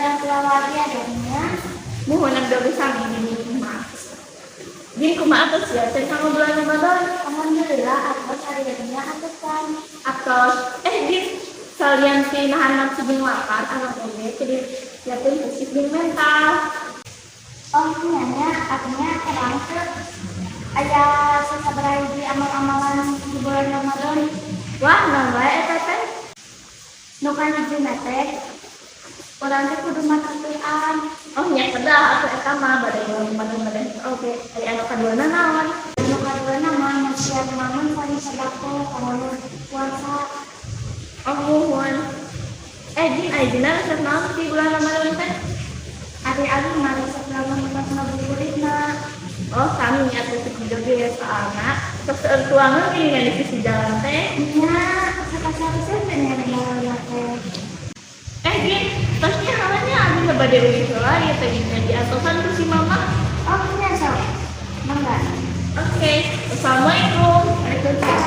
orang tua wali adanya. Mohon nagdawi sa amin ini kumaha. Din kumaha to siya sa isang bulan Ramadan. Alhamdulillah atas hari adanya atas kan. Atos din salian si nahanap si bingwakan anak ini jadi yakin fisik dan mental. Oh nyanya artinya terang ayah sesabarai di amal-amalan di bulan Ramadan. Wah nambah teh. Nukan hijina teh. Orang teh kudu matakian. Oh nya kedah aku eta mah bade Ramadan. Oke, ari anu kaduana naon? Anu kaduana mah nasihat mamun paling sedako kalau puasa. Oh mohon. Din ayeuna resep naon di bulan Ramadan teh? Ari-ari mah resep Ramadan ngabuburitna. Oh kami nya teh video ge soalna terus tuangan ini yang di jalan teh. Nya sakasa resep teh nya teh. Din, tasnya halanya ada nggak bade ulit lah ya tadinya di atosan tuh si mama. Oh iya so, mangga. Oke, assalamualaikum. Waalaikumsalam.